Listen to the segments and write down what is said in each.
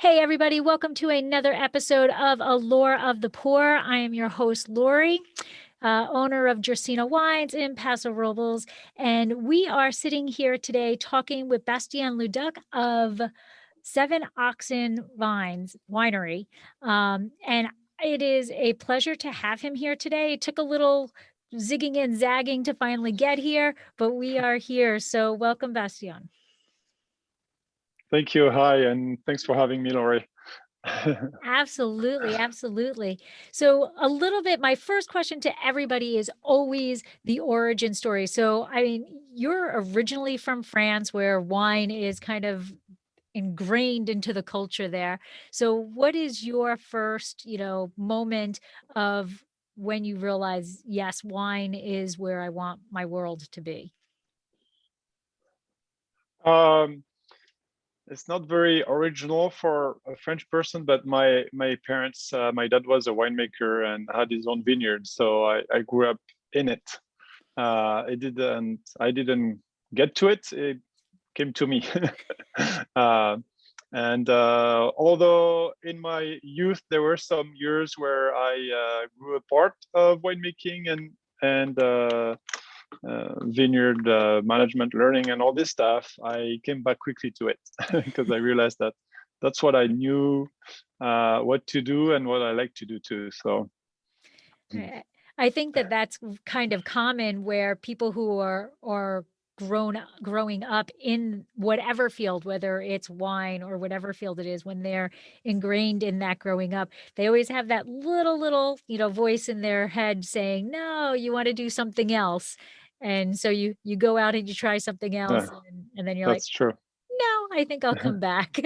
Hey, everybody, welcome to another episode of Allure of the Poor. I am your host, Lori, owner of Gersino Wines in Paso Robles, and we are sitting here today talking with Bastien Leduc of Seven Oxen Vines Winery. And it is a pleasure to have him here today. It took a little zigging and zagging to finally get here, but we are here. So welcome, Bastien. Thank you. Hi, and thanks for having me, Lori. Absolutely, absolutely. So a little bit, my first question to everybody is always the origin story. So, I mean, you're originally from France where wine is kind of ingrained into the culture there. So what is your first, moment of when you realize, yes, wine is where I want my world to be? Um, it's not very original for a French person, but my parents, my dad was a winemaker and had his own vineyard, so I grew up in it. I didn't get to it; it came to me. uh, and although in my youth there were some years where I grew a part of winemaking and vineyard management learning and all this stuff, I came back quickly to it because I realized that that's what I knew what to do and what I like to do too. So I think that that's kind of common where people who are growing up in whatever field, whether it's wine or whatever field it is, when they're ingrained in that growing up, they always have that little, voice in their head saying, "No, you want to do something else." And so you go out and you try something yeah, else, and then you're like, that's true. "No, I think I'll come back."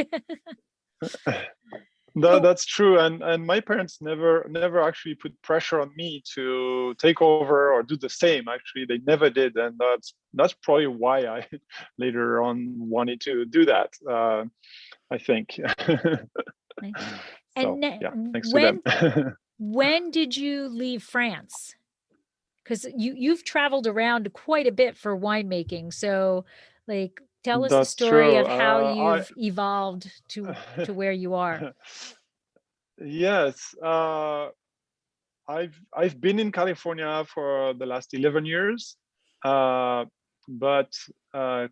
No, So, that's true. And my parents never actually put pressure on me to take over or do the same. Actually, they never did, and that's probably why I later on wanted to do that. I think. So and yeah, thanks to them. when did you leave France? Because you've traveled around quite a bit for winemaking. So, like, tell us the That's story true. of how you've evolved to where you are. Yes, I've been in California for the last 11 years, uh, but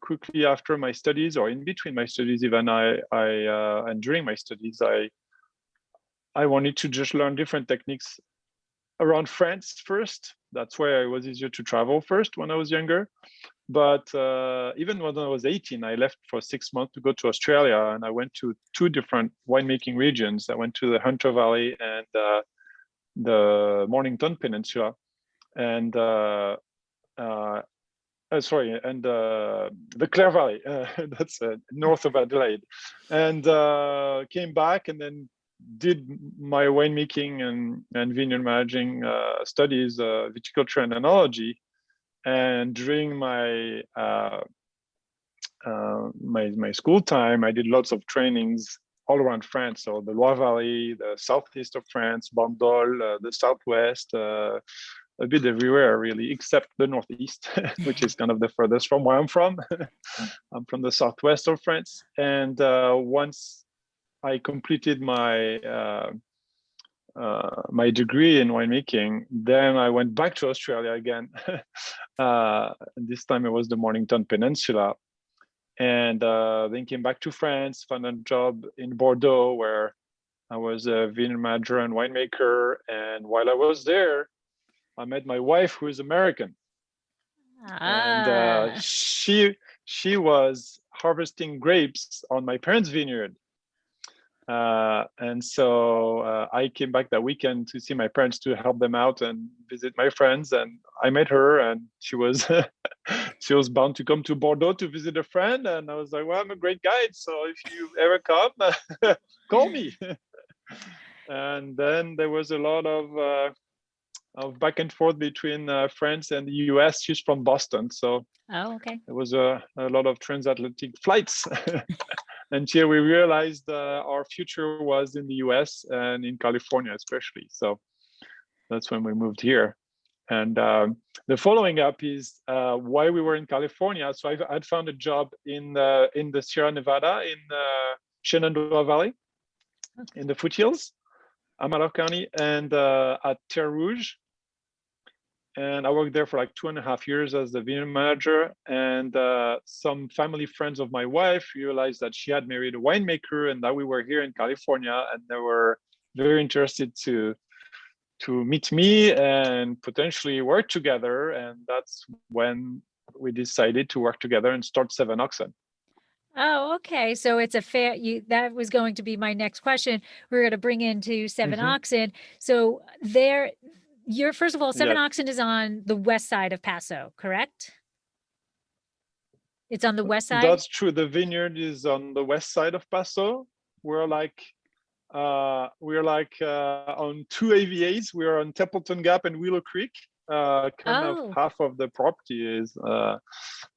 quickly after my studies, or in between my studies, even and during my studies, I wanted to just learn different techniques around France first. That's why it was easier to travel first when I was younger. But even when I was 18, I left for 6 months to go to Australia, and I went to two different winemaking regions. I went to the Hunter Valley and the Mornington Peninsula, and the Clare Valley. That's north of Adelaide, and came back and then did my winemaking and vineyard managing studies, viticulture and enology. And during my school time, I did lots of trainings all around France. So the Loire Valley, the southeast of France, Bandol, the southwest, a bit everywhere really, except the northeast, which is kind of the furthest from where I'm from. I'm from the southwest of France. And once I completed my degree in winemaking, then I went back to Australia again. This time it was the Mornington Peninsula, and then came back to France, found a job in Bordeaux where I was a vineyard manager and winemaker. And while I was there, I met my wife, who is American, and Ah, she was harvesting grapes on my parents' vineyard. And so I came back that weekend to see my parents to help them out and visit my friends. And I met her, and she was she was bound to come to Bordeaux to visit a friend. And I was like, "Well, I'm a great guide, so if you ever come, call me." And then there was a lot of back and forth between France and the US. She's from Boston, so oh, okay. there was a lot of transatlantic flights. And here we realized our future was in the US and in California, especially. So that's when we moved here. And the following up is why we were in California. So I'd found a job in the Sierra Nevada in Shenandoah Valley. in the foothills, Amador County, and at Terre Rouge. And I worked there for like 2.5 years as the vineyard manager. And some family friends of my wife realized that she had married a winemaker and that we were here in California, and they were very interested to meet me and potentially work together. And that's when we decided to work together and start Seven Oxen. Oh, okay. So it's a fair, that was going to be my next question. We're going to bring into Seven Oxen. So first of all, Seven Oxen is on the west side of Paso, correct? It's on the west side? That's true. The vineyard is on the west side of Paso. We're like on two AVAs. We're on Templeton Gap and Willow Creek. Of half of the property is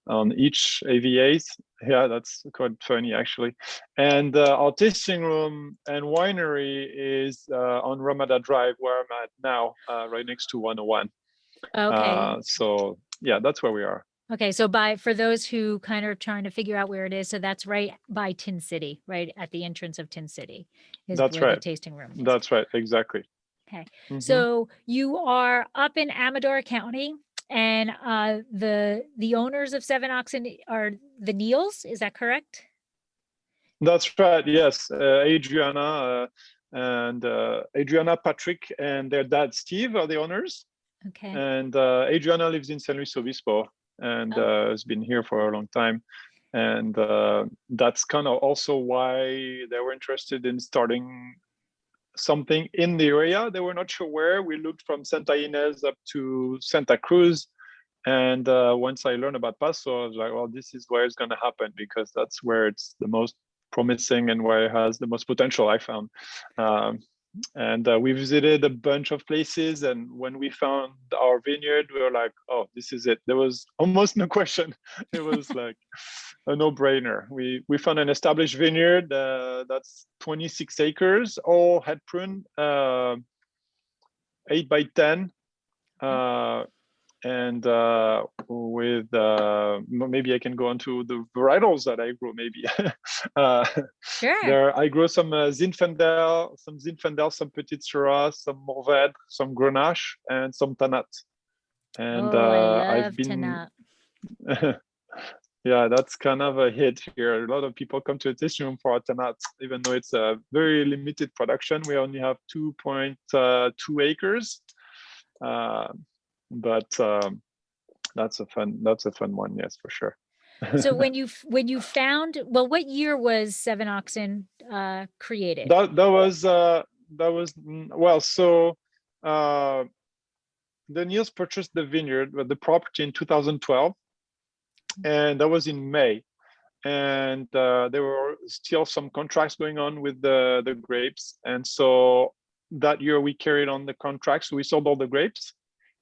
on each AVAs. Yeah, that's quite funny actually. And our tasting room and winery is on Ramada Drive, where I'm at now, right next to 101. Okay. So yeah, that's where we are. Okay, so for those who kind of are trying to figure out where it is, so that's right by Tin City, right at the entrance of Tin City is that's where right. the tasting room is. That's right, exactly. Okay, so you are up in Amador County, and the owners of Seven Oxen are the Neals, is that correct? That's right, yes. Adriana, Patrick, and their dad, Steve, are the owners. Okay. And Adriana lives in San Luis Obispo and has been here for a long time. And that's kind of also why they were interested in starting something in the area. They were not sure where. We looked from Santa Ynez up to Santa Cruz. And once I learned about Paso, I was like, well, this is where it's going to happen, because that's where it's the most promising and where it has the most potential, I found. And we visited a bunch of places, and when we found our vineyard, we were like, oh, this is it. There was almost no question. It was like a no-brainer. We found an established vineyard that's 26 acres, all head pruned, 8 by 10, and with maybe I can go on to the varietals that I grow. Maybe sure. There I grow some Zinfandel, some Petite Syrah, some Mourvèdre, some Grenache, and some Tannat. And I love Tannat. Yeah, that's kind of a hit here. A lot of people come to the tasting room for Tannat, even though it's a very limited production. We only have 2.2 acres. But that's a fun one, yes, for sure. So when you found, well, what year was Seven Oxen created? That was well, so the Neals purchased the vineyard, the property, in 2012, and that was in May. And there were still some contracts going on with the grapes, and so that year we carried on the contracts. So we sold all the grapes.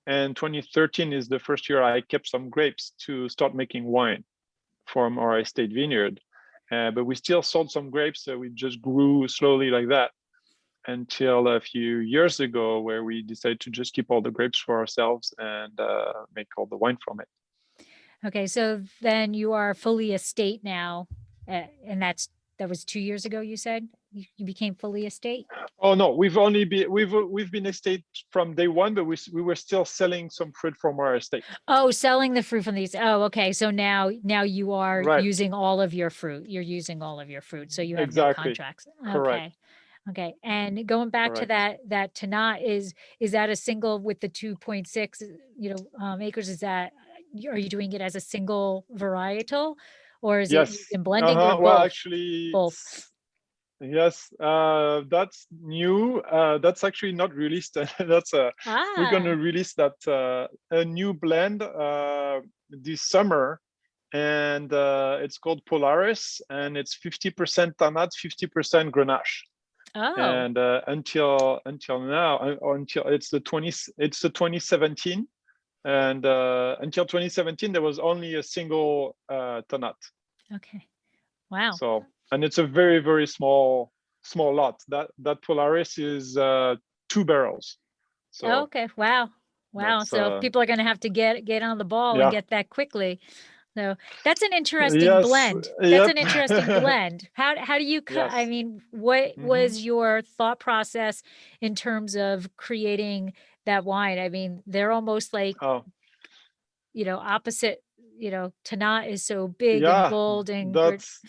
And 2013 is the first year I kept some grapes to start making wine from our estate vineyard. But we still sold some grapes, so we just grew slowly like that until a few years ago, where we decided to just keep all the grapes for ourselves and make all the wine from it. Okay, so then you are fully estate now, and that was 2 years ago, you said? You became fully estate? Oh no, we've been estate from day one, but we were still selling some fruit from our estate. Oh, selling the fruit from these. Oh, okay. So now you are using all of your fruit. You're using all of your fruit. So you have no contracts. Correct. Okay. And going back to that Tannat, is that a single with the 2.6 acres? Are you doing it as a single varietal, or is it in blending, or both? Well, actually, both. Yes, that's new. That's actually not released. We're going to release that a new blend this summer, and it's called Polaris, and it's 50% Tannat, 50% Grenache. Oh. And until now, until it's the 2017, and until 2017 there was only a single Tannat. Okay. Wow. So. And it's a very, very small lot. That Polaris is 2 barrels. So okay, wow. So people are going to have to get on the ball and get that quickly. So that's an interesting Yes. blend. That's Yep. an interesting blend. How do you, I Yes. mean, what Hmm. was your thought process in terms of creating that wine? I mean, they're almost like, Oh, opposite, Tanat is so big and yeah. bold and That's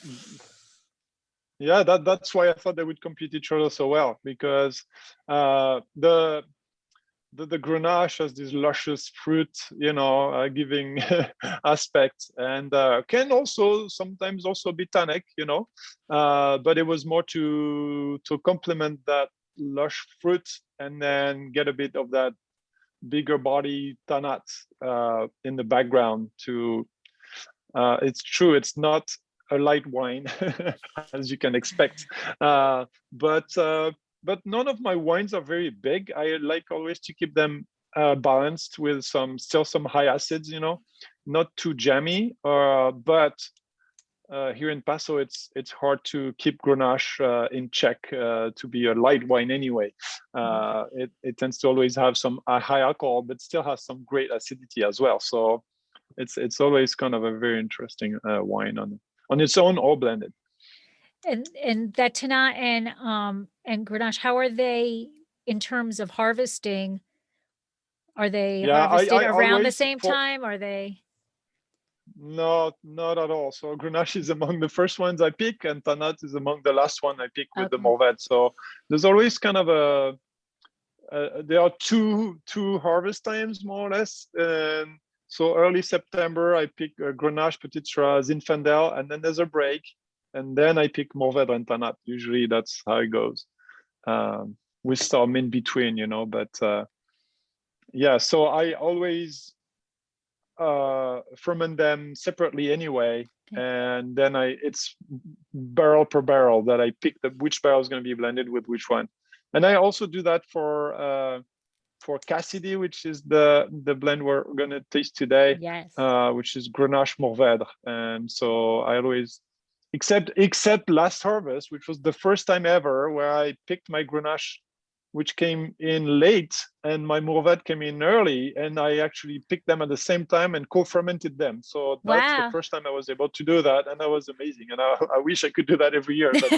yeah. That's why I thought they would compete each other so well, because the Grenache has this luscious fruit, giving aspect, and can also sometimes also be tannic, but it was more to complement that lush fruit and then get a bit of that bigger body tanat in the background. It's true, it's not a light wine as you can expect, uh, but uh, but none of my wines are very big. I like always to keep them balanced with still some high acids, not too jammy. But here in Paso, it's hard to keep Grenache in check to be a light wine anyway. It tends to always have some high alcohol, but still has some great acidity as well. So it's always kind of a very interesting wine on its own or blended. and that Tanat and Grenache, how are they in terms of harvesting? Are they Yeah, harvested I around the always same for time? Are they? no, not at all. So Grenache is among the first ones I pick, and Tanat is among the last one I pick with the Okay. Morvet. So there's always kind of there are two harvest times more or less. And so early September I pick Grenache, Petite Syrah, Zinfandel, and then there's a break, and then I pick Morvet and Tanat. Usually that's how it goes. With some in between, but yeah. So I always ferment them separately anyway, Okay. and then it's barrel per barrel that I pick which barrel is going to be blended with which one. And I also do that for Cassidy, which is the blend we're going to taste today, Yes. which is Grenache Mourvèdre. And so I always, except last harvest, which was the first time ever where I picked my Grenache, which came in late, and my Mourvèdre came in early, and I actually picked them at the same time and co-fermented them. So that's the Wow. first time I was able to do that, and that was amazing. And I wish I could do that every year, but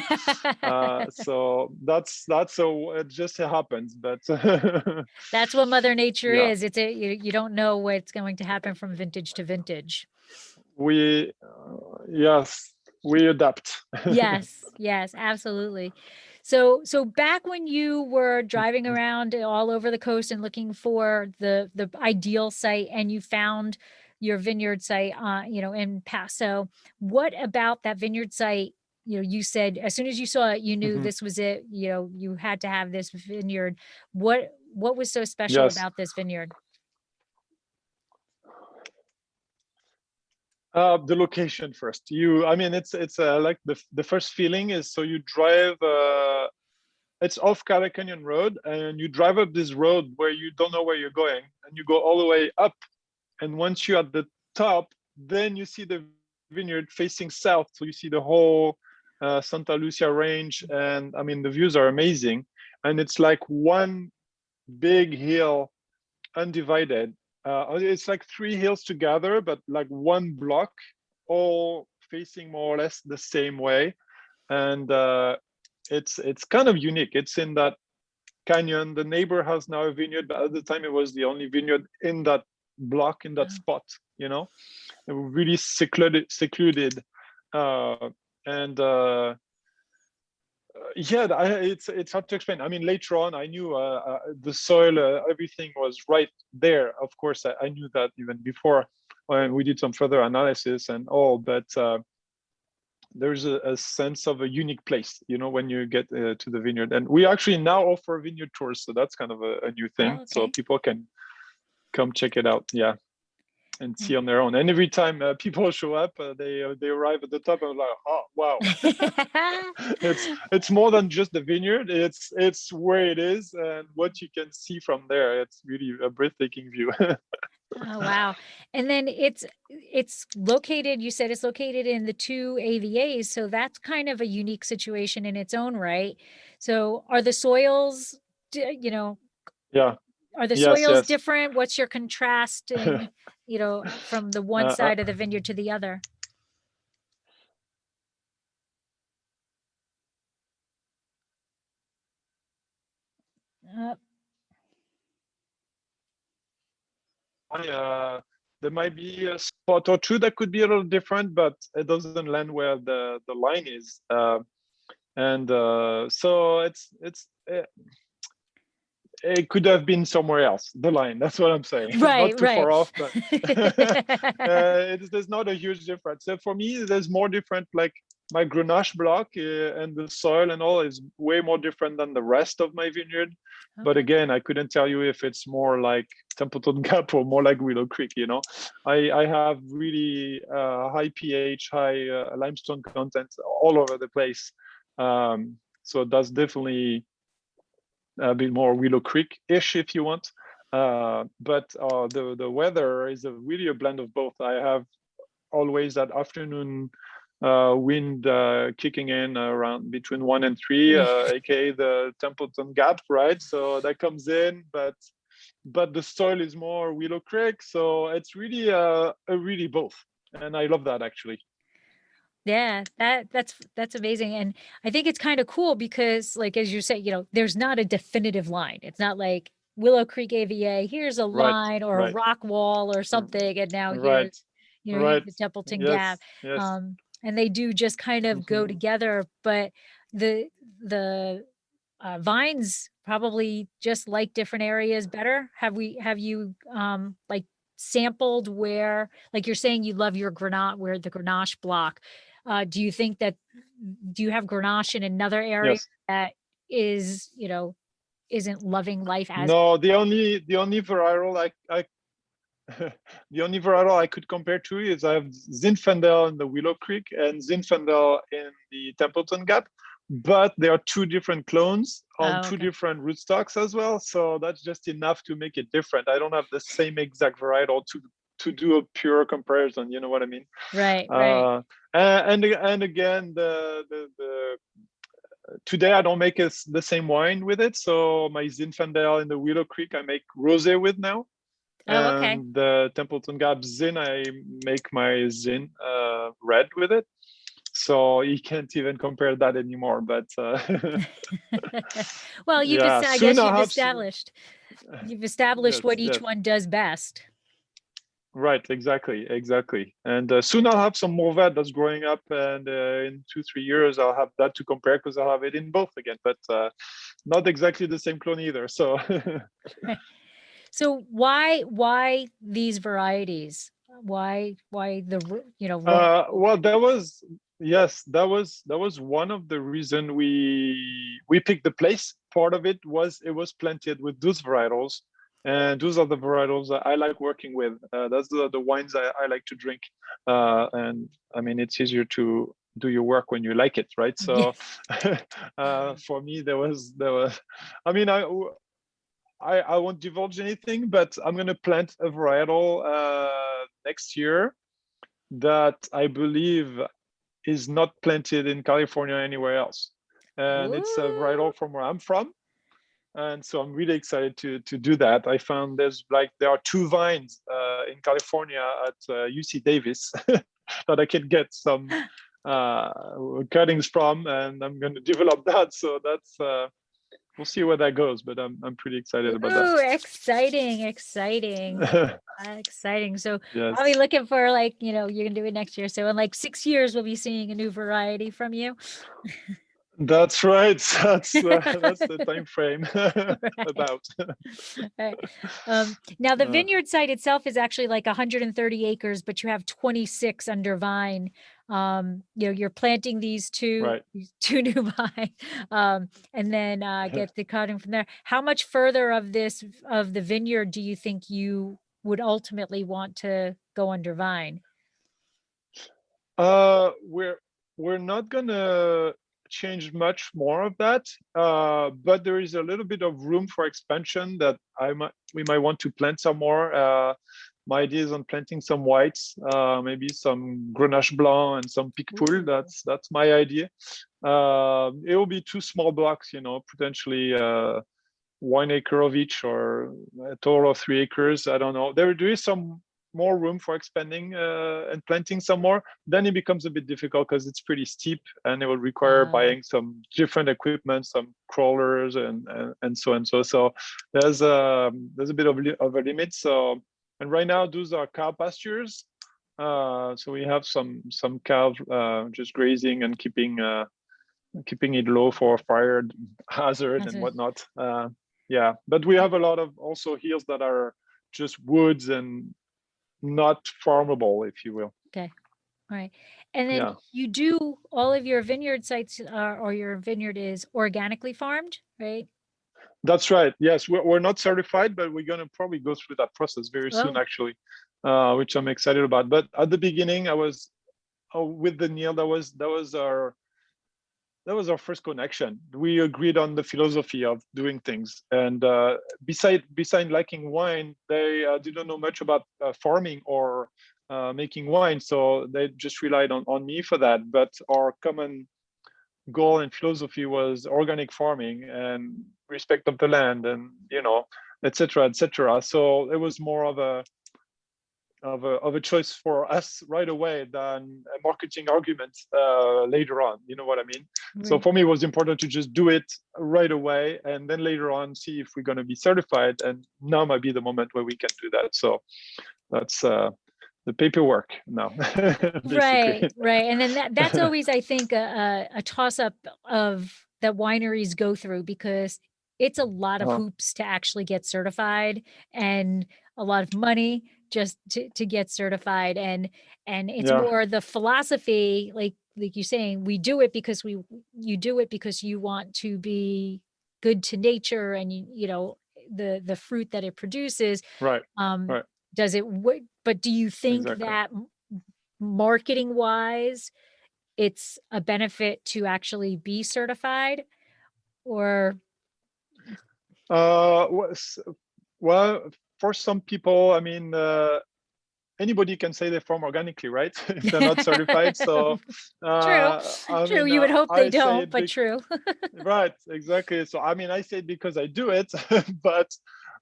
so that's so it just happens. But That's what Mother Nature yeah, is. You don't know what's going to happen from vintage to vintage. we yes, we adapt. Yes, yes, absolutely. So back when you were driving around all over the coast and looking for the ideal site and you found your vineyard site in Paso, what about that vineyard site, you said as soon as you saw it, you knew Mhm. this was it, you had to have this vineyard. What was so special Yes. about this vineyard? The location first. I mean, it's like the first feeling is, so you drive. It's off Cala Canyon Road, and you drive up this road where you don't know where you're going, and you go all the way up. And once you're at the top, then you see the vineyard facing south, so you see the whole Santa Lucia range, and I mean the views are amazing. And it's like one big hill, undivided. It's like three hills together, but like one block, all facing more or less the same way. And it's kind of unique. It's in that canyon. The neighbor has now a vineyard, but at the time it was the only vineyard in that block, in that Oh, spot. Really secluded, and yeah, it's hard to explain. I mean, later on I knew the soil, everything was right there. Of course I knew that even before when we did some further analysis and all, but there's a sense of a unique place, when you get to the vineyard. And we actually now offer vineyard tours, so that's kind of a new thing, oh, so okay. people can come check it out, yeah, and see on their own. And every time people show up, they arrive at the top, and I'm like, oh wow. It's more than just the vineyard. It's where it is and what you can see from there. It's really a breathtaking view. Oh, wow. And then it's located, you said it's located in the two AVAs, so that's kind of a unique situation in its own right. So are the soils, d- you know, Yeah. Are the Yes, soils yes. different? What's your contrast in, from the one side of the vineyard to the other? There might be a spot or two that could be a little different, but it doesn't land where the line is. So it could have been somewhere else, the line. That's what I'm saying. Right, Not too right. far off, but there's not a huge difference. So for me, there's more different, like my Grenache block and the soil and all is way more different than the rest of my vineyard. Okay. But again, I couldn't tell you if it's more like Templeton Gap or more like Willow Creek, I have really high pH, high limestone content all over the place. So that's definitely a bit more Willow Creek-ish if you want. But the weather is really a blend of both. I have always that afternoon wind kicking in around between 1 and 3, aka the Templeton Gap, right? So that comes in, but the soil is more Willow Creek, so it's really really both, and I love that actually. Yeah, that's amazing. And I think it's kind of cool because, like, as you say, there's not a definitive line. It's not like Willow Creek AVA, here's a Right, line or a right, rock wall or something, and now right, here's, right. the Templeton Gap. Yes, yes. And they do just kind of go together, but the vines probably just like different areas better. Have you like sampled where, like you're saying you love your Grenache, where the Grenache block, do you think that, do you have Grenache in another area Yes. that is, isn't loving life as? No, the only varietal I the only varietal I could compare to is I have Zinfandel in the Willow Creek and Zinfandel in the Templeton Gap, but there are two different clones on two Okay. different rootstocks as well. So that's just enough to make it different. I don't have the same exact varietal to do a pure comparison. You know what I mean? Right, right. And again, today I don't make the same wine with it. So my Zinfandel in the Willow Creek I make rosé with now. Oh, okay. And the Templeton Gap Zin, I make my Zin red with it. So you can't even compare that anymore. But well, yeah, I soon guess I'll have you've established what each yes. one does best. Right, exactly. And soon I'll have some more vet that's growing up, and in 2-3 years I'll have that to compare because I'll have it in both again. But not exactly the same clone either. So. So why these varieties? Why the, Well, that was one of the reason we picked the place. Part of it was planted with those varietals, and those are the varietals that I like working with. That's the wines I like to drink, and I mean it's easier to do your work when you like it, right? So for me there was I mean I won't divulge anything, but I'm going to plant a varietal next year that I believe is not planted in California anywhere else. And it's a varietal from where I'm from. And so I'm really excited to do that. I found there are 2 vines in California at UC Davis that I can get some cuttings from, and I'm going to develop that. So that's we'll see where that goes, but I'm pretty excited about that. Ooh, exciting. Exciting. So Yes. I'll be looking for, like, you're gonna do it next year. So in like 6 years, we'll be seeing a new variety from you. That's right. That's the time frame about. Right. Now the vineyard site itself is actually like 130 acres, but you have 26 under vine. You're planting these two new vines, and then get the cutting from there. How much further of the vineyard do you think you would ultimately want to go under vine? We're not gonna change much more of that, but there is a little bit of room for expansion that we might want to plant some more. My idea is on planting some whites, maybe some Grenache Blanc and some Picpoul. That's my idea. It will be 2 small blocks, potentially 1 acre of each, or a total of 3 acres. I don't know. There is some more room for expanding and planting some more. Then it becomes a bit difficult because it's pretty steep, and it will require buying some different equipment, some crawlers, and so and so. So there's a bit of a limit. So, and right now those are cow pastures. So we have some cows just grazing and keeping it low for fire hazard and whatnot. Yeah, but we have a lot of also hills that are just woods and not farmable, if you will. Okay. All right. And then you do all of your vineyard sites or your vineyard is organically farmed, right? That's right. Yes, we're not certified, but we're going to probably go through that process very soon, actually, which I'm excited about. But at the beginning, I was with the Neil. That was our first connection. We agreed on the philosophy of doing things, and beside liking wine, they didn't know much about farming or making wine, so they just relied on me for that. But our common goal and philosophy was organic farming and respect of the land, and etc. So it was more of a choice for us right away than a marketing argument later on. You know what I mean? Right. So for me, it was important to just do it right away, and then later on see if we're going to be certified. And now might be the moment where we can do that. So that's the paperwork now. Right. And then that's always, I think, a toss-up of that wineries go through, because it's a lot of hoops to actually get certified, and a lot of money just to get certified. And it's more the philosophy, like you're saying, we do it because you do it because you want to be good to nature, and the fruit that it produces. Right. Does it but do you think that marketing wise it's a benefit to actually be certified, or well, for some people, I mean, anybody can say they farm organically, right? If they're not certified. So true. You would hope they don't, but true. Right, exactly. So I mean, I say it because I do it, but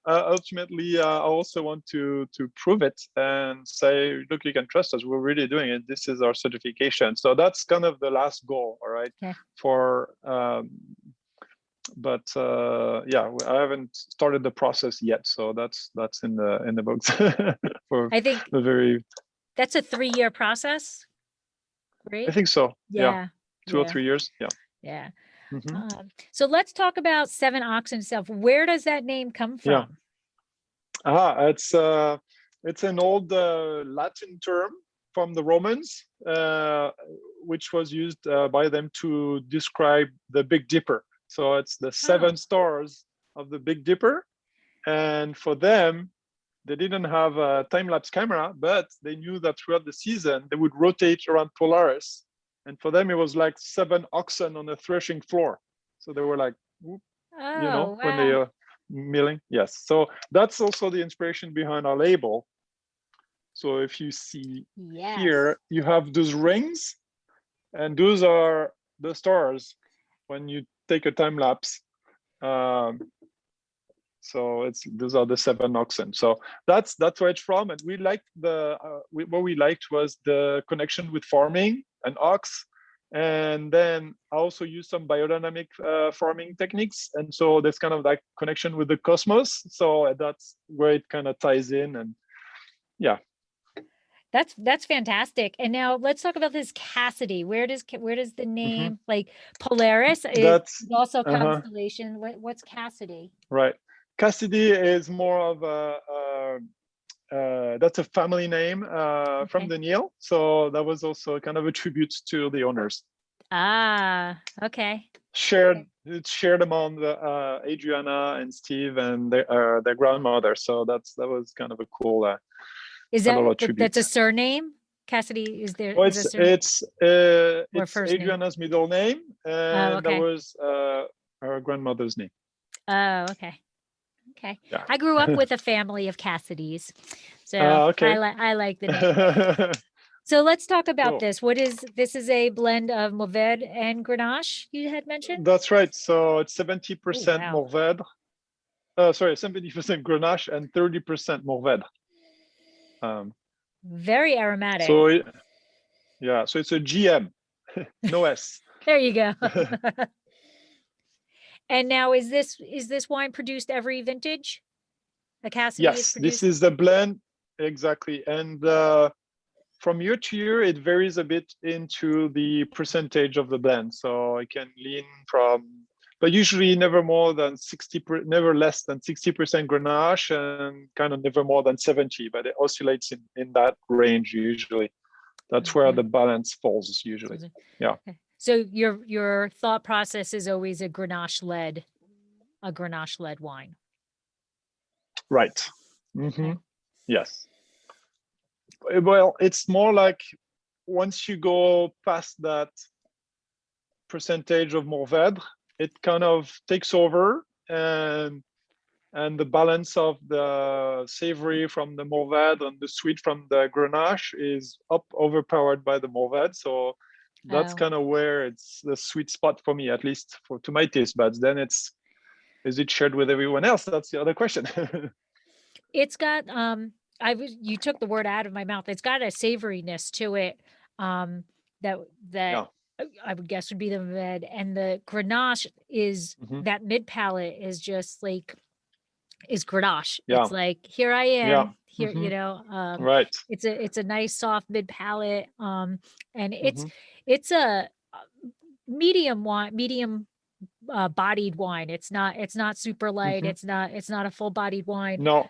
ultimately, I also want to prove it and say, look, you can trust us. We're really doing it. This is our certification. So that's kind of the last goal, all right? Okay. But I haven't started the process yet, so that's in the books. I think that's a 3-year process, right? I think so. Yeah. 2 or 3 years. Yeah. Mm-hmm. So let's talk about Seven Oxen itself. Where does that name come from? It's an old Latin term from the Romans, which was used by them to describe the Big Dipper. So it's the 7 stars of the Big Dipper. And for them, they didn't have a time-lapse camera, but they knew that throughout the season, they would rotate around Polaris. And for them, it was like 7 oxen on a threshing floor. So they were like, whoop, when they are milling. Yes. So that's also the inspiration behind our label. So if you see here, you have those rings, and those are the stars when you take a time lapse. So those are the 7 oxen. So that's where it's from. And we liked what we liked was the connection with farming and ox. And then I also use some biodynamic farming techniques. And so there's kind of like connection with the cosmos. So that's where it kind of ties in. And that's fantastic. And now let's talk about this Cassidy. Where does the name like Polaris is also constellation? What's Cassidy? Right. Cassidy is more of that's a family name from the Neil. So that was also kind of a tribute to the owners. Okay. It's shared among the Adriana and Steve and their grandmother. So that was kind of a cool. Is that's a surname? Cassidy, is there? Well, it's Adriana's middle name, and that was her grandmother's name. Oh, okay. Yeah. I grew up with a family of Cassidys, so I like the name. So let's talk about this. This is a blend of Mourvèdre and Grenache, you had mentioned? That's right. So it's 70% Mourvèdre sorry, 70% Grenache and 30% Mourvèdre. Very aromatic. So yeah, so it's a GM, no S. There you go. And now is this wine produced every vintage? The Cassidy is Yes, produced? this is the blend, exactly. And from year to year, it varies a bit into the percentage of the blend. So I can lean from, but usually never more than 60, never less than 60% Grenache, and kind of never more than 70, but it oscillates in that range usually. That's where the balance falls usually. Yeah. Okay. So your thought process is always a Grenache led wine. Right. Okay. Yes. Well, it's more like once you go past that percentage of Mourvèdre, it kind of takes over, and the balance of the savory from the Mourvèdre and the sweet from the Grenache is overpowered by the Mourvèdre. So that's kind of where it's the sweet spot for me, at least to my taste buds. Then is it shared with everyone else? That's the other question. It's got you took the word out of my mouth. It's got a savoriness to it that Yeah. I would guess would be the Mourvèdre, and the Grenache is that mid palate is just like is Grenache. Yeah. It's like, here I am. Yeah. Here, you know, right. It's a nice soft mid palate. And it's a medium bodied wine. It's not super light. It's not a full bodied wine. No.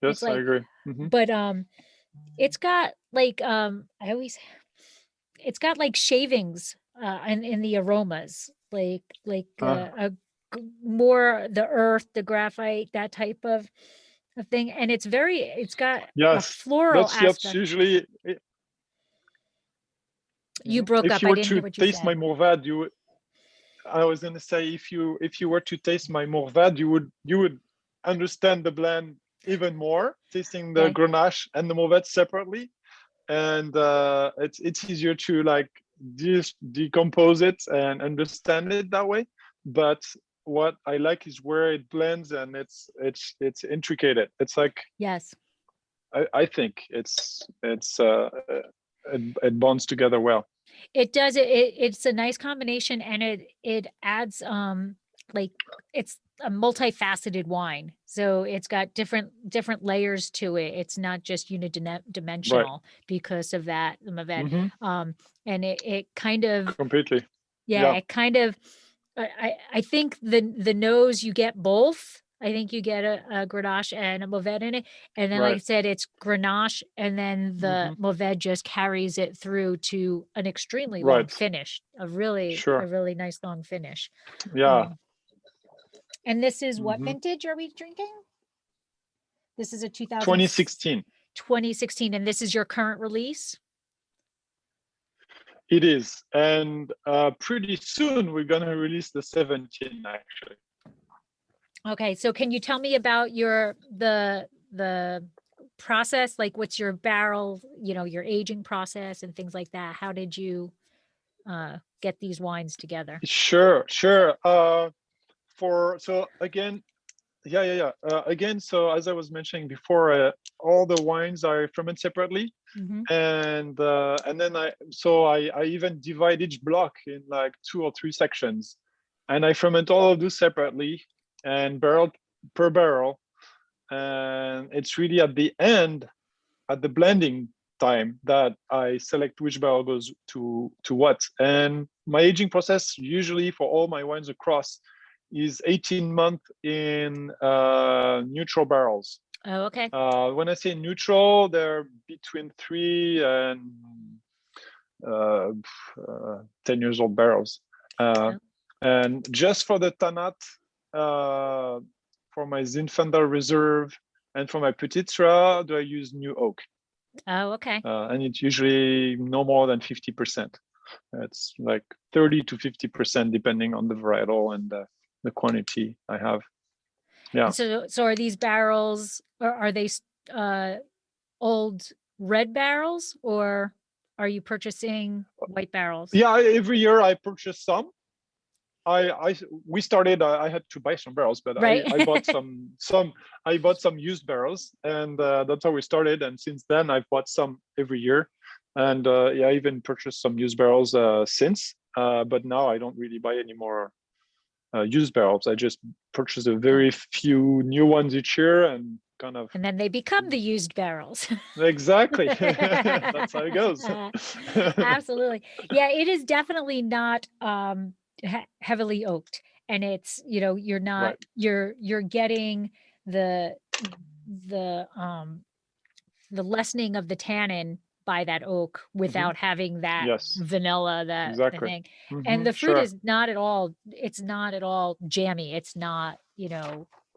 Yes, I agree. But it's got like it's got like shavings in the aromas, like more the earth, the graphite, that type of thing, and it's got a floral aspect. That's usually. You broke up. I didn't hear what you said. Taste my Mourvèdre, I was going to say, if you were to taste my Mourvèdre, you would understand the blend even more, tasting the Grenache and the Mourvèdre separately, and it's easier to like decompose it and understand it that way. But what I like is where it blends, and it's intricate. It's like, yes, I think it bonds together well. It does. It's a nice combination, and it adds like it's a multifaceted wine. So it's got different layers to it. It's not just unidimensional because of that, the Mourvèdre. And it kind of completely. It kind of I think the nose, you get both. I think you get a Grenache and a Mourvèdre in it. And then, like I said, it's Grenache, and then the Mourvèdre just carries it through to an extremely long finish, a really nice long finish. Yeah. And this is what vintage are we drinking? This is a 2016. 2016, and this is your current release? It is, and pretty soon we're going to release the 17, actually. Okay, so can you tell me about the process? Like, what's your barrel, your aging process and things like that? How did you get these wines together? Sure. So again, again, so as I was mentioning before, all the wines are fermented separately, and then I even divide each block in like 2 or 3 sections, and I ferment all of those separately and barrel per barrel, and it's really at the end, at the blending time, that I select which barrel goes to what. And my aging process usually for all my wines across is 18 months in neutral barrels. Oh, okay. When I say neutral, they're between 3 and 10 years old barrels. And just for the Tanat, for my Zinfandel Reserve, and for my Petite Syrah, do I use new oak. Oh, okay. And it's usually no more than 50%. It's like 30 to 50% depending on the varietal and the quantity I have. Yeah. So are these barrels, or are they old red barrels, or are you purchasing white barrels? Yeah, every year I purchase some. we started. I had to buy some barrels, but Right. I bought I bought some used barrels, and that's how we started. And since then, I've bought some every year, and yeah, I even purchased some used barrels since. But now I don't really buy any more used barrels. I just purchase a very few new ones each year, and kind of. And then they become the used barrels. Exactly. That's how it goes. Absolutely. Yeah, it is definitely not heavily oaked, and it's, you're not Right. you're getting the lessening of the tannin by that oak without having that Yes, vanilla, that the exactly. thing. And the fruit Sure. is not at all, it's not at all jammy. It's not,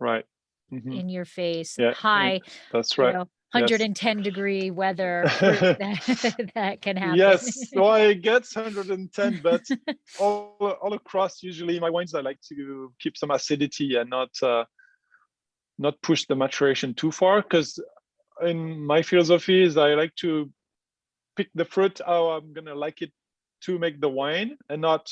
Right. in your face, Yeah, high, that's right. Yes. 110-degree weather fruit that that can happen. Yes. Well, it gets 110, but all across, usually my wines, I like to keep some acidity and not push the maturation too far, because in my philosophy is I like to pick the fruit how I'm gonna like it to make the wine, and not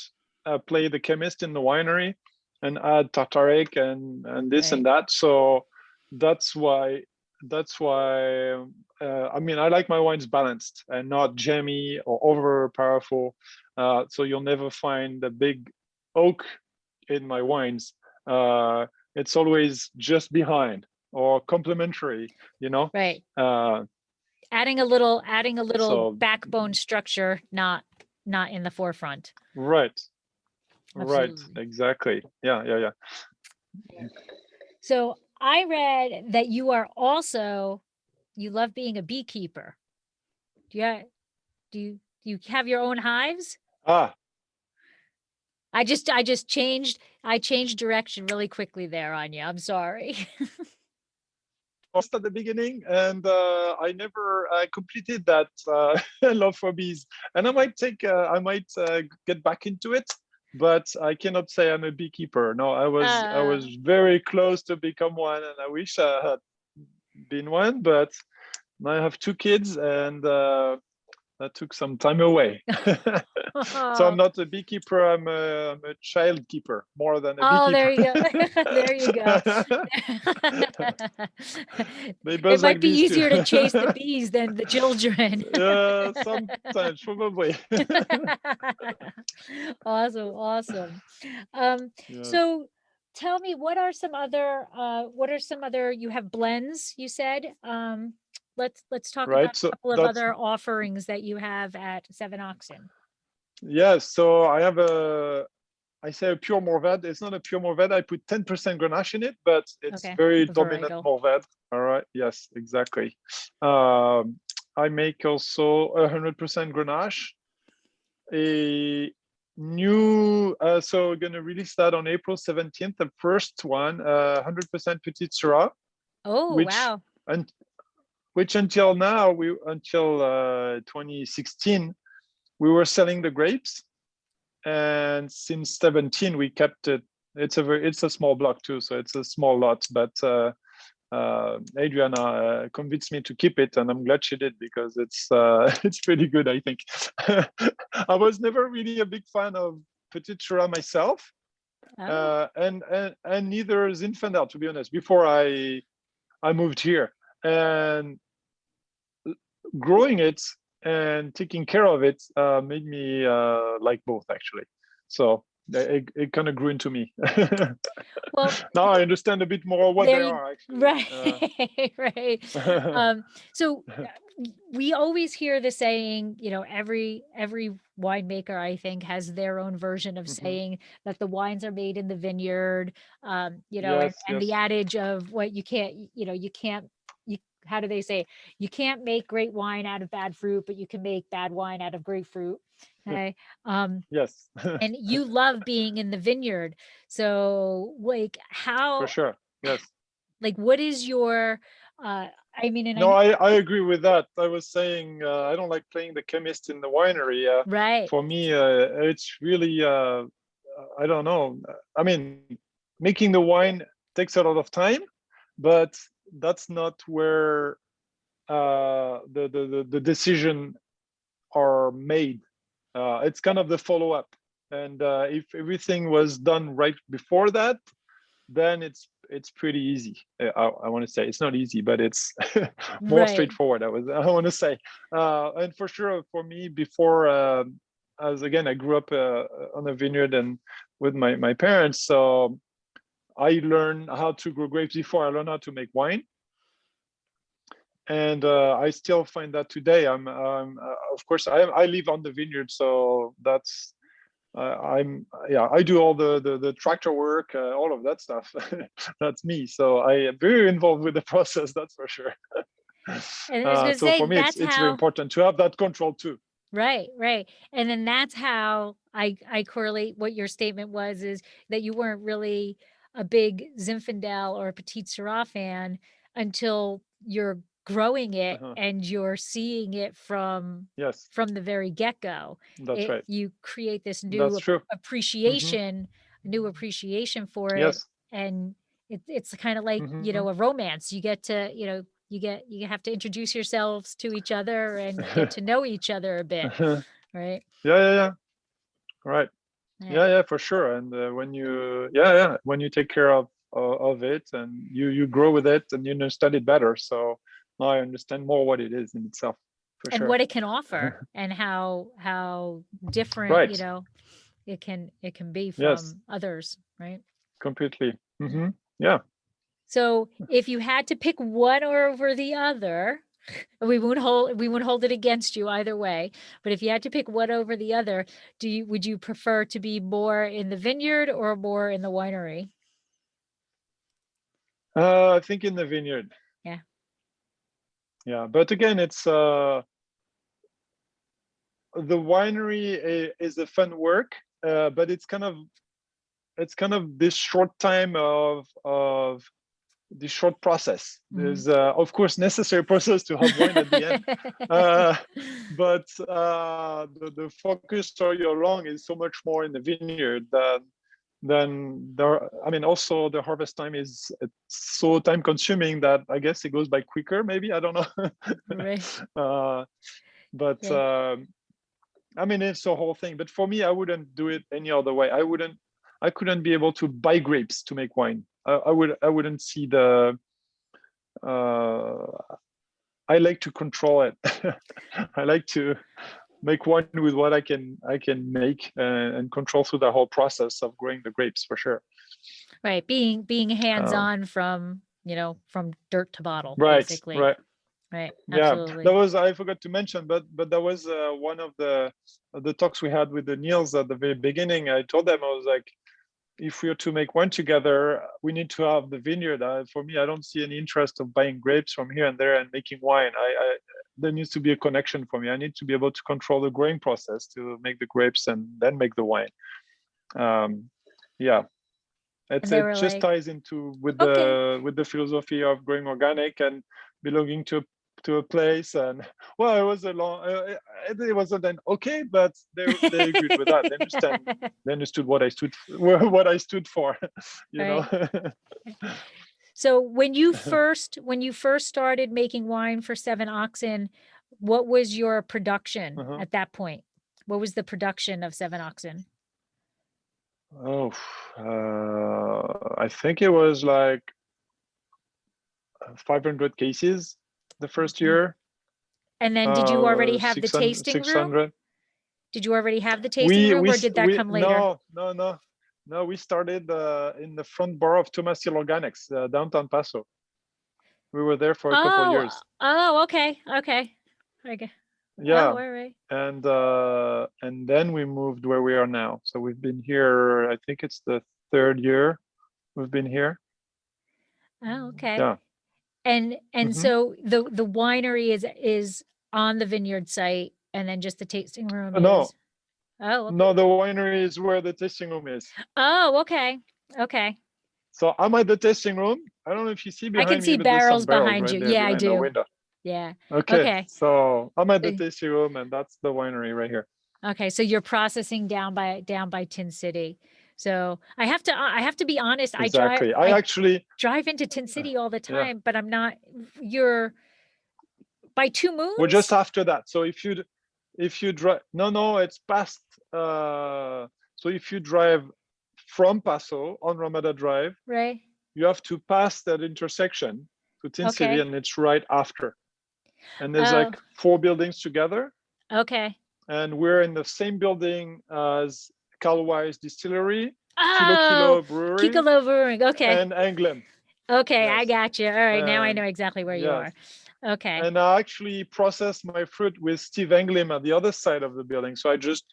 play the chemist in the winery and add tartaric and this and that. So that's why I mean, I like my wines balanced and not jammy or over powerful. So you'll never find the big oak in my wines. It's always just behind or complementary, Right. uh, Adding a little so backbone structure, not in the forefront. right. Right, Absolutely. exactly. Yeah. So I read that you love being a beekeeper. Do you have your own hives? Ah, I changed direction really quickly there, Anya. I'm sorry. just at the beginning, and I never completed that love for bees. And I might get back into it, but I cannot say I'm a beekeeper. No, I was very close to become one, and I wish I had been one, but now I have two kids, and that took some time away. So I'm not a beekeeper. I'm a child keeper more than a Oh, beekeeper. there you go. There you go. They It buzz might like be bees too. easier to chase the bees than the children. Sometimes, probably. Awesome. Yes. So tell me, what are some other, you have blends, you said? Let's talk about Right. a So couple of that's other offerings that you have at Seven Oxen. yes. So I say a pure Morvad. It's not a pure Morvad. I put 10% Grenache in it, but it's very dominant Varietal. Morvad. All right. Yes, exactly. I make also 100% Grenache. A new, so we're going to release that on April 17th. The first one, 100% Petite Syrah. Oh, which wow. and which until now, until 2016, we were selling the grapes, and since 17 we kept it. It's a small block too, so it's a small lot, but Adriana convinced me to keep it, and I'm glad she did, because it's it's pretty good, I think. I was never really a big fan of Petite Syrah myself, and neither is Zinfandel, to be honest, before I moved here. And growing it and taking care of it made me like both, actually. So it kind of grew into me. Well, now I understand a bit more what they are, actually. right. So we always hear the saying, every winemaker, I think, has their own version of saying that the wines are made in the vineyard, Yes, and the yes. adage of what you can't, how do they say? You can't make great wine out of bad fruit, but you can make bad wine out of grapefruit. Okay. Yes. And you love being in the vineyard. So like For sure. Yes. like what is your, I mean, and I No, know, I agree with that. I was saying I don't like playing the chemist in the winery. right. For me, it's really I don't know. I mean, making the wine takes a lot of time, but that's not where the decision are made. It's kind of the follow up. And if everything was done right before that, then it's pretty easy. I want to say it's not easy, but it's more Right. straightforward. I want to say, and for sure for me before, as again I grew up on a vineyard and with my parents, so I learned how to grow grapes before I learned how to make wine. And I still find that today. Of course I live on the vineyard, so that's I do all the tractor work, all of that stuff. That's me. So I am very involved with the process. That's for sure. And I was going to So say, for me, that's it's very how, important to have that control too. right, right. And then that's how I correlate what your statement was, is that you weren't really a big Zinfandel or a Petite Syrah fan until you're growing it and you're seeing it from Yes, the very get-go. that's right. You create this That's new true. appreciation, for it. Yes. And it's kind of like, a romance. You get to, you have to introduce yourselves to each other and get to know each other a bit, right? Yeah. Right. Yeah. Yeah, for sure. And when you when you take care of it and you grow with it and you understand it better, so now I understand more what it is in itself, for And sure. what it can offer and how different, Right. it can be Yes, from others, right? completely. Yeah. So if you had to pick one over the other, we won't hold it against you either way, but if you had to pick one over the other, would you prefer to be more in the vineyard or more in the winery? I think in the vineyard. Yeah. Yeah, but again, it's the winery is a fun work, but it's kind of this short time of the short process. There's of course necessary process to have wine at the end, but the focus all year long is so much more in the vineyard than there. I mean, also the harvest time is so time consuming that I guess it goes by quicker. Maybe, I don't know. Right. But Yeah. I mean, it's the whole thing. But for me, I wouldn't do it any other way. I couldn't be able to buy grapes to make wine. I wouldn't see the. I like to control it. I like to make wine with what I can make and control through the whole process of growing the grapes, for sure. Right. Being hands-on from dirt to bottle, Right. basically. Right. Right. Yeah, Absolutely. that was, I forgot to mention, but that was one of the talks we had with the Niels at the very beginning. I told them, I was like, if we are to make wine together, we need to have the vineyard. For me, I don't see any interest of buying grapes from here and there and making wine. There needs to be a connection for me. I need to be able to control the growing process to make the grapes and then make the wine. Yeah, it just ties into with the philosophy of growing organic and belonging to a place. And well, it was a long. It wasn't then okay, but they agreed with that. They understood what I stood for. You know. So when you first started making wine for Seven Oxen, what was your production at that point? What was the production of Seven Oxen? Oh, I think it was like 500 cases the first year. And then did you already have the 600, tasting 600. room? Did you already have the tasting room, or did that come later? No, we started in the front bar of Thomas Hill Organics, downtown Paso. We were there for a couple of years. Oh, okay. Yeah. Oh, all right. And then we moved where we are now. So we've been here, I think it's the third year we've been here. Oh, okay. Yeah. And so the winery is on the Vineyard site, and then just the tasting room is. No. Oh, okay. No, the winery is where the tasting room is. Oh, okay. Okay. So I'm at the tasting room. I don't know if you see behind me. I can see but there's some barrels behind right you. there Yeah, I behind the do. window. Yeah. Okay. So I'm at the tasting room, and that's the winery right here. Okay, so you're processing down by Tin City. So I have to be honest. Exactly. I actually drive into Tin City all the time, but I'm not. You're by Two Moons? We're just after that. So if you drive, no, it's past So if you drive from Paso on Ramada Drive, Right. you have to pass that intersection to Petite Syrah, Okay. and it's right after. And there's Oh, like 4 buildings together, okay. and we're in the same building as Calwise Distillery, Kilo Oh, Kilo Brewery, Kikalo Brewing. Okay. and Anglem. Okay, I Yes. got you. All right, now I And know exactly where you yes. are. Okay. And I actually process my fruit with Steve Anglem at the other side of the building. So I just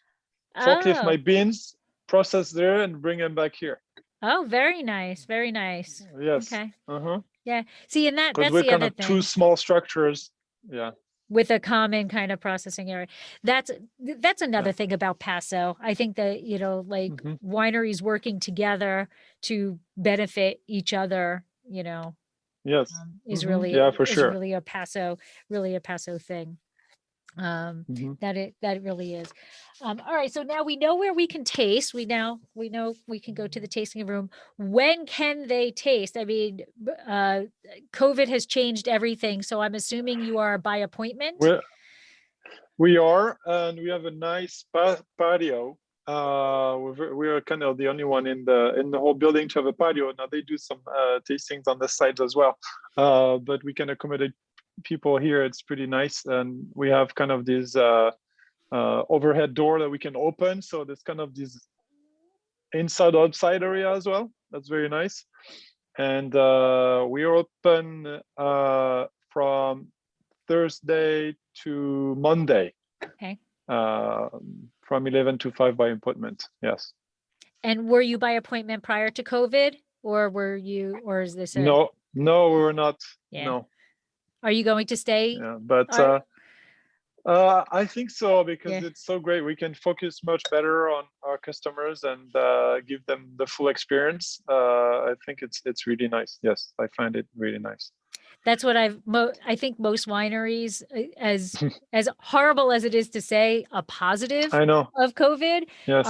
forklift my Oh. beans, process there, and bring them back here. Oh, very nice. Very nice. Yes. Okay. Uh-huh. Yeah. See, and Because that's we're the kind other of 2 thing small structures. Yeah. with a common kind of processing area. That's another Yeah. thing about Paso. I think that, like Mhm. wineries working together to benefit each other, Yes. is Yeah, for sure. really a Paso thing. Mhm. That it really is. All right, so now we know where we can taste. We know we can go to the tasting room. When can they taste? I mean, COVID has changed everything, so I'm assuming you are by appointment. We are, and we have a nice patio. We are kind of the only one in the whole building to have a patio. Now they do some tastings on the sides as well, but we can accommodate people here. It's pretty nice, and we have kind of this overhead door that we can open. So there's kind of this inside outside area as well. That's very nice, and we are open from Thursday to Monday. Okay. From 11 to 5 by appointment. Yes. And were you by appointment prior to COVID, or is this No, we're not. Yeah. No. Are you going to stay? Yeah, but I think so, because it's so great. We can focus much better on our customers and give them the full experience. I think it's really nice. Yes, I find it really nice. That's what I think most wineries, as horrible as it is to say, a positive I know. of COVID, Yes.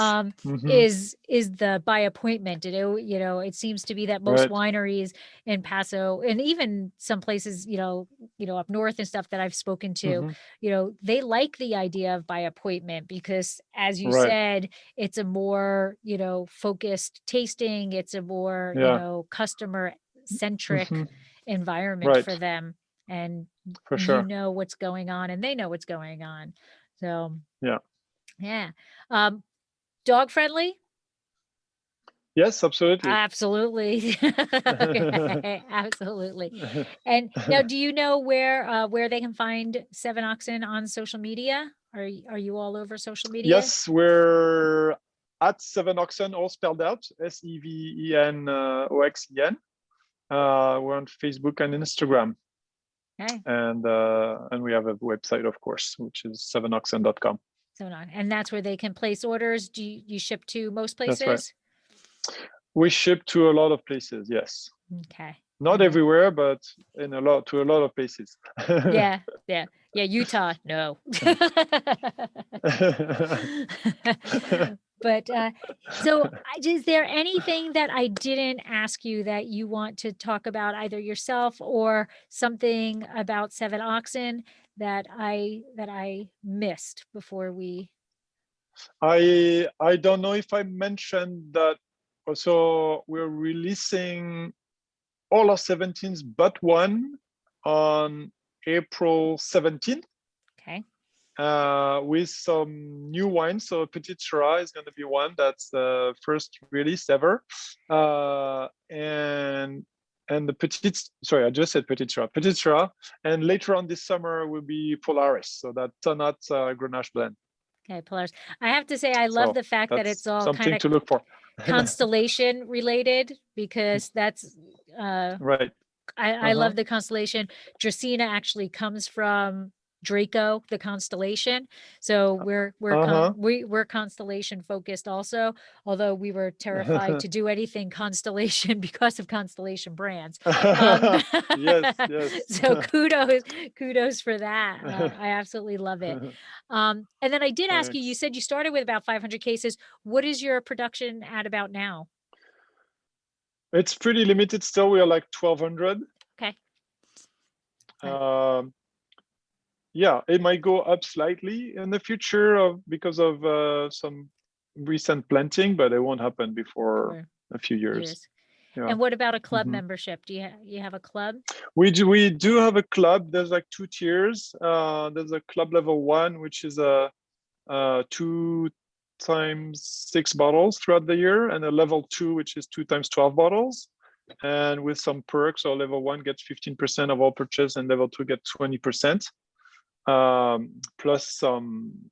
is the by appointment. It seems to be that most wineries in Paso, and even some places, up north and stuff that I've spoken to, they like the idea of by appointment because, as you said, it's a more, focused tasting. It's a more, customer centric environment for them, and for sure, what's going on and they know what's going on. So yeah. Dog friendly? Yes, absolutely. Absolutely. Okay, absolutely. And now, do you know where they can find Seven Oxen on social media? Are you all over social media? Yes, we're at Seven Oxen, all spelled out, SEVENOXEN. We're on Facebook and Instagram. Okay. And we have a website, of course, which is sevenoxen.com. And that's where they can place orders. Do you ship to most places? That's right. We ship to a lot of places, yes. Okay. Not everywhere, but to a lot of places. Yeah. Utah, no. But so is there anything that I didn't ask you that you want to talk about, either yourself or something about Seven Oxen that I missed before we? I don't know if I mentioned that also we're releasing all our 17s but one on April 17th. Okay. With some new wines. So Petite Syrah is going to be one. That's the first release ever. And the I just said Petite Syrah. And later on this summer will be Polaris. So that Tannat Grenache blend. Okay, Polaris. I have to say, I love the fact that it's all something kind of to look for. constellation related, because that's right. I love the constellation. Dracaena actually comes from Draco, the constellation. So we're constellation focused also, although we were terrified to do anything constellation because of Constellation Brands. Yes. So kudos for that. I absolutely love it. And then I did ask you said you started with about 500 cases. What is your production at about now? It's pretty limited still. We are like 1,200. Okay. Yeah, it might go up slightly in the future because of some recent planting, but it won't happen before For a few years. years. Yeah. And what about a club Mhm. membership? Do you have a club? We do have a club. There's like 2 tiers. There's a club level 1, which is a 2 times 6 bottles throughout the year, and a level 2, which is 2 times 12 bottles. And with some perks, so level 1 gets 15% of all purchase, and level 2 gets 20%, plus some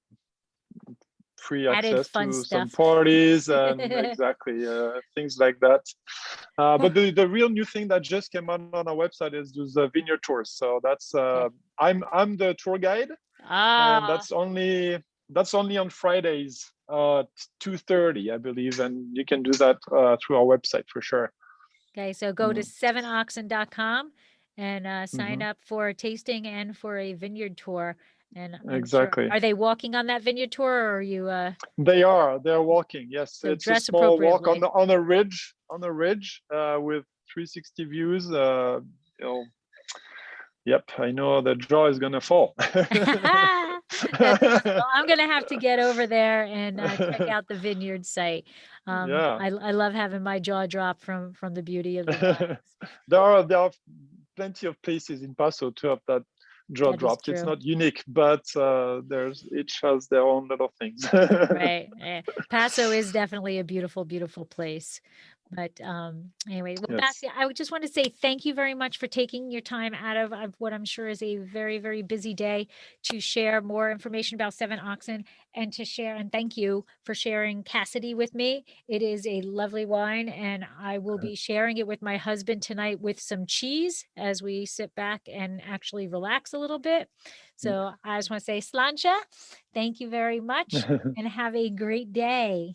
free Added access fun to some stuff. parties and exactly things like that. But the real new thing that just came out on our website is the Vineyard Tours. So that's Okay. I'm the tour guide, and that's only on Fridays at 2:30, I believe, and you can do that through our website for sure. Okay, so go to sevenoxen.com and sign Mhm. up for a tasting and for a vineyard tour. And I'm sure, Exactly. are they walking on that vineyard tour, or are you They're walking. Yes, so it's a dress small walk appropriately? on a ridge with 360 views. Yep, I know the jaw is gonna fall. That's awesome. Well, I'm gonna have to get over there and check out the Vineyard Site. Yeah. I love having my jaw drop from the beauty of the vines. There are plenty of places in Paso to have that jaw That is dropped. It's true. not unique, but there's each has their own little things. Right. Paso is definitely a beautiful, beautiful place. But anyway, well, Yes. Bastien, I would just want to say thank you very much for taking your time out of what I'm sure is a very, very busy day to share more information about Seven Oxen and to share. And thank you for sharing Cassidy with me. It is a lovely wine, and I will be sharing it with my husband tonight with some cheese as we sit back and actually relax a little bit. So I just want to say, Slancha, thank you very much and have a great day.